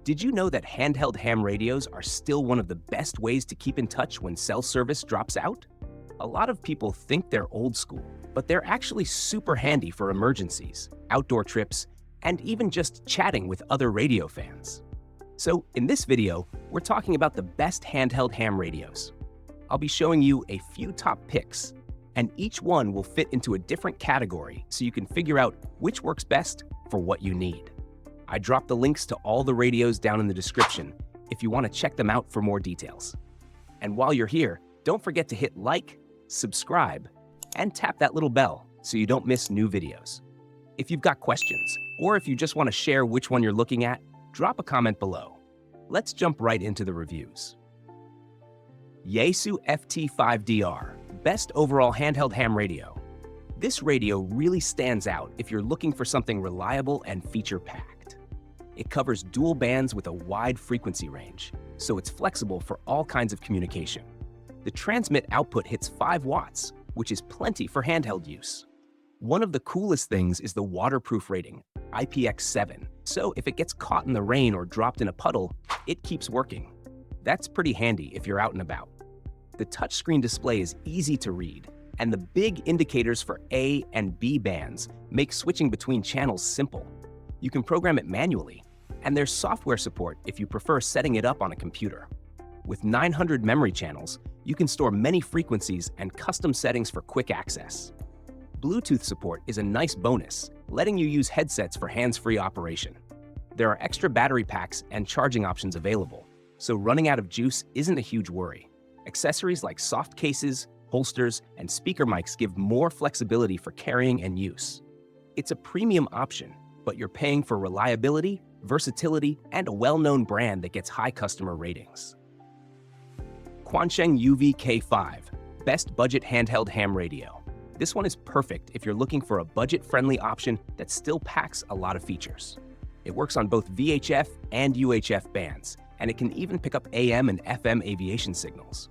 Did you know that handheld ham radios are still one of the best ways to keep in touch when cell service drops out? A lot of people think they're old school, but they're actually super handy for emergencies, outdoor trips, and even just chatting with other radio fans. So in this video, we're talking about the best handheld ham radios. I'll be showing you a few top picks, and each one will fit into a different category so you can figure out which works best for what you need. I dropped the links to all the radios down in the description if you want to check them out for more details. And while you're here, don't forget to hit like, subscribe, and tap that little bell so you don't miss new videos. If you've got questions, or if you just want to share which one you're looking at, drop a comment below. Let's jump right into the reviews. Yaesu FT5DR, best overall handheld ham radio. This radio really stands out if you're looking for something reliable and feature-packed. It covers dual bands with a wide frequency range, so it's flexible for all kinds of communication. The transmit output hits 5 watts, which is plenty for handheld use. One of the coolest things is the waterproof rating, IPX7, so if it gets caught in the rain or dropped in a puddle, it keeps working. That's pretty handy if you're out and about. The touchscreen display is easy to read, and the big indicators for A and B bands make switching between channels simple. You can program it manually, and there's software support if you prefer setting it up on a computer. With 900 memory channels, you can store many frequencies and custom settings for quick access. Bluetooth support is a nice bonus, letting you use headsets for hands-free operation. There are extra battery packs and charging options available, so running out of juice isn't a huge worry. Accessories like soft cases, holsters, and speaker mics give more flexibility for carrying and use. It's a premium option, but you're paying for reliability, versatility, and a well-known brand that gets high customer ratings. Quansheng UV-K5, best budget handheld ham radio. This one is perfect if you're looking for a budget-friendly option that still packs a lot of features. It works on both VHF and UHF bands, and it can even pick up AM and FM aviation signals.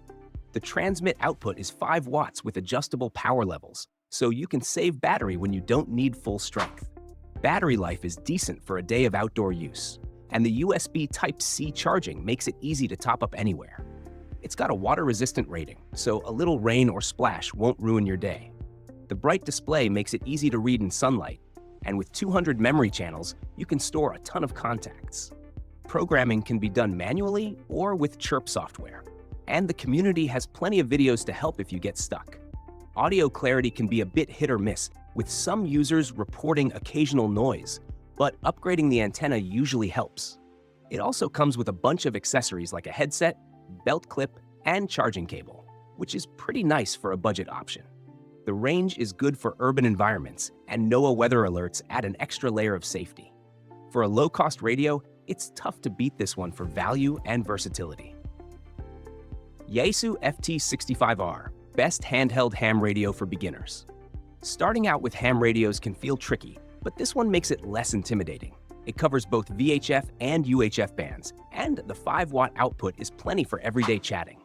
The transmit output is 5 watts with adjustable power levels, so you can save battery when you don't need full strength. Battery life is decent for a day of outdoor use, and the USB Type-C charging makes it easy to top up anywhere. It's got a water-resistant rating, so a little rain or splash won't ruin your day. The bright display makes it easy to read in sunlight, and with 200 memory channels, you can store a ton of contacts. Programming can be done manually or with Chirp software, and the community has plenty of videos to help if you get stuck. Audio clarity can be a bit hit or miss, with some users reporting occasional noise, but upgrading the antenna usually helps. It also comes with a bunch of accessories like a headset, belt clip, and charging cable, which is pretty nice for a budget option. The range is good for urban environments, and NOAA weather alerts add an extra layer of safety. For a low-cost radio, it's tough to beat this one for value and versatility. Yaesu FT65R, best handheld ham radio for beginners. Starting out with ham radios can feel tricky, but this one makes it less intimidating. It covers both VHF and UHF bands, and the 5-watt output is plenty for everyday chatting.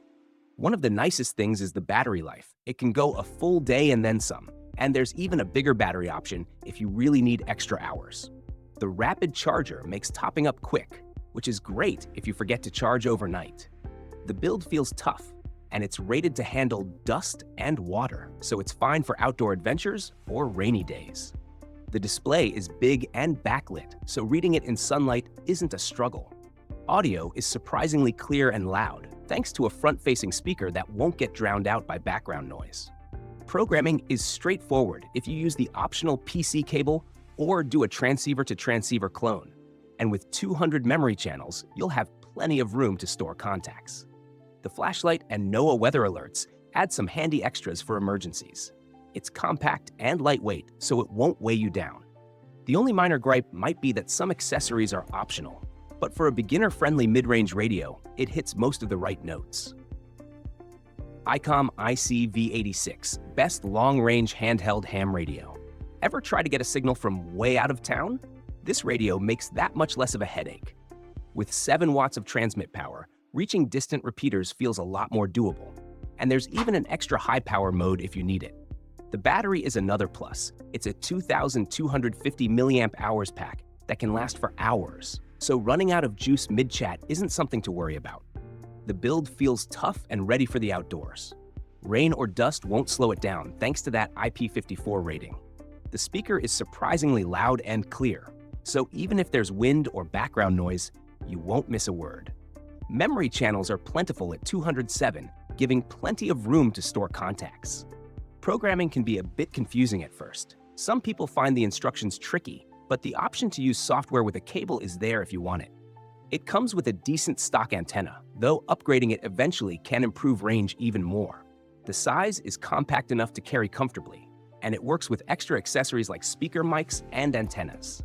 One of the nicest things is the battery life. It can go a full day and then some, and there's even a bigger battery option if you really need extra hours. The rapid charger makes topping up quick, which is great if you forget to charge overnight. The build feels tough, and it's rated to handle dust and water, so it's fine for outdoor adventures or rainy days. The display is big and backlit, so reading it in sunlight isn't a struggle. Audio is surprisingly clear and loud, thanks to a front-facing speaker that won't get drowned out by background noise. Programming is straightforward if you use the optional PC cable or do a transceiver-to-transceiver clone. And with 200 memory channels, you'll have plenty of room to store contacts. The flashlight and NOAA weather alerts add some handy extras for emergencies. It's compact and lightweight, so it won't weigh you down. The only minor gripe might be that some accessories are optional, but for a beginner-friendly mid-range radio, it hits most of the right notes. ICOM IC-V86, best long-range handheld ham radio. Ever try to get a signal from way out of town? This radio makes that much less of a headache. With 7 watts of transmit power, reaching distant repeaters feels a lot more doable. And there's even an extra high-power mode if you need it. The battery is another plus. It's a 2,250 milliamp hours pack that can last for hours. so running out of juice mid-chat isn't something to worry about. The build feels tough and ready for the outdoors. Rain or dust won't slow it down thanks to that IP54 rating. The speaker is surprisingly loud and clear, so even if there's wind or background noise, you won't miss a word. Memory channels are plentiful at 207, giving plenty of room to store contacts. Programming can be a bit confusing at first. Some people find the instructions tricky, but the option to use software with a cable is there if you want it. It comes with a decent stock antenna, though upgrading it eventually can improve range even more. The size is compact enough to carry comfortably, and it works with extra accessories like speaker mics and antennas.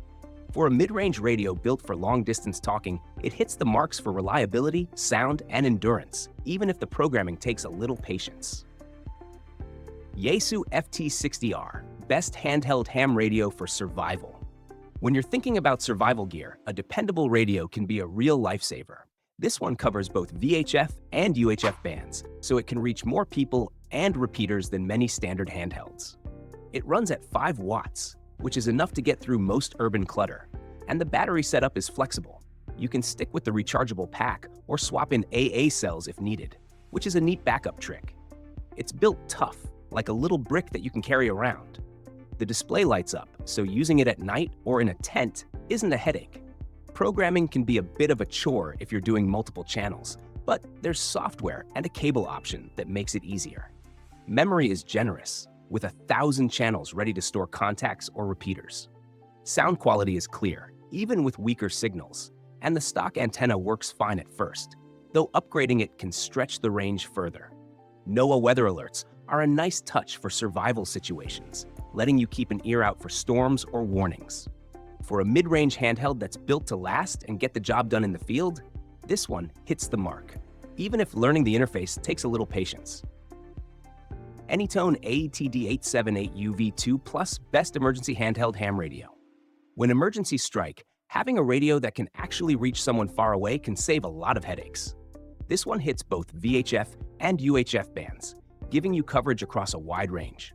For a mid-range radio built for long-distance talking, it hits the marks for reliability, sound, and endurance, even if the programming takes a little patience. Yaesu FT60R, best handheld ham radio for survival. When you're thinking about survival gear, a dependable radio can be a real lifesaver. This one covers both VHF and UHF bands, so it can reach more people and repeaters than many standard handhelds. It runs at 5 watts, which is enough to get through most urban clutter, and the battery setup is flexible. You can stick with the rechargeable pack or swap in AA cells if needed, which is a neat backup trick. It's built tough, like a little brick that you can carry around. The display lights up, so using it at night or in a tent isn't a headache. Programming can be a bit of a chore if you're doing multiple channels, but there's software and a cable option that makes it easier. Memory is generous, with 1,000 channels ready to store contacts or repeaters. Sound quality is clear, even with weaker signals, and the stock antenna works fine at first, though upgrading it can stretch the range further. NOAA weather alerts are a nice touch for survival situations, letting you keep an ear out for storms or warnings. For a mid-range handheld that's built to last and get the job done in the field, this one hits the mark, even if learning the interface takes a little patience. Anytone AETD878UV2 Plus Best Emergency Handheld Ham Radio. When emergencies strike, having a radio that can actually reach someone far away can save a lot of headaches. This one hits both VHF and UHF bands, giving you coverage across a wide range.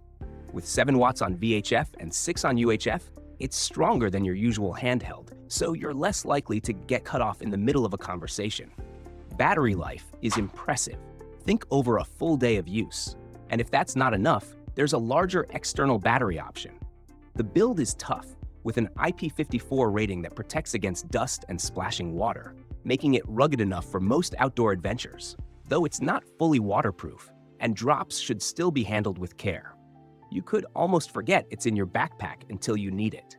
With 7 watts on VHF and 6 on UHF, it's stronger than your usual handheld, so you're less likely to get cut off in the middle of a conversation. Battery life is impressive. Think over a full day of use. And if that's not enough, there's a larger external battery option. The build is tough, with an IP54 rating that protects against dust and splashing water, making it rugged enough for most outdoor adventures, though it's not fully waterproof, and drops should still be handled with care. You could almost forget it's in your backpack until you need it.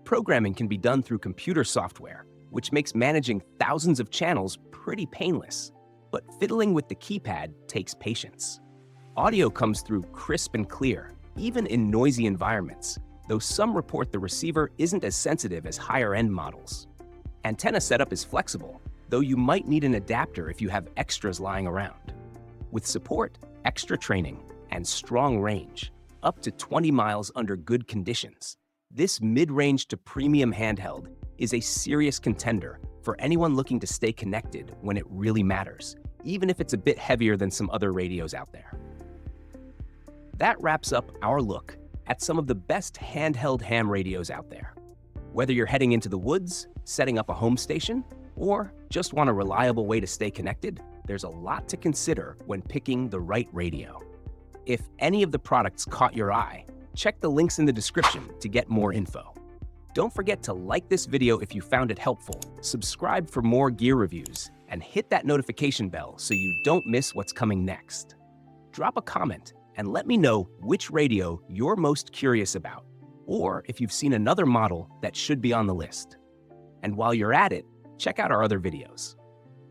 Programming can be done through computer software, which makes managing thousands of channels pretty painless, but fiddling with the keypad takes patience. Audio comes through crisp and clear, even in noisy environments, though some report the receiver isn't as sensitive as higher-end models. Antenna setup is flexible, though you might need an adapter if you have extras lying around. With support, extra training, and strong range, up to 20 miles under good conditions, this mid-range to premium handheld is a serious contender for anyone looking to stay connected when it really matters, even if it's a bit heavier than some other radios out there. That wraps up our look at some of the best handheld ham radios out there. Whether you're heading into the woods, setting up a home station, or just want a reliable way to stay connected, there's a lot to consider when picking the right radio. If any of the products caught your eye, check the links in the description to get more info. Don't forget to like this video if you found it helpful, subscribe for more gear reviews, and hit that notification bell so you don't miss what's coming next. Drop a comment and let me know which radio you're most curious about, or if you've seen another model that should be on the list. And while you're at it, check out our other videos.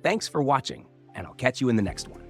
Thanks for watching, and I'll catch you in the next one.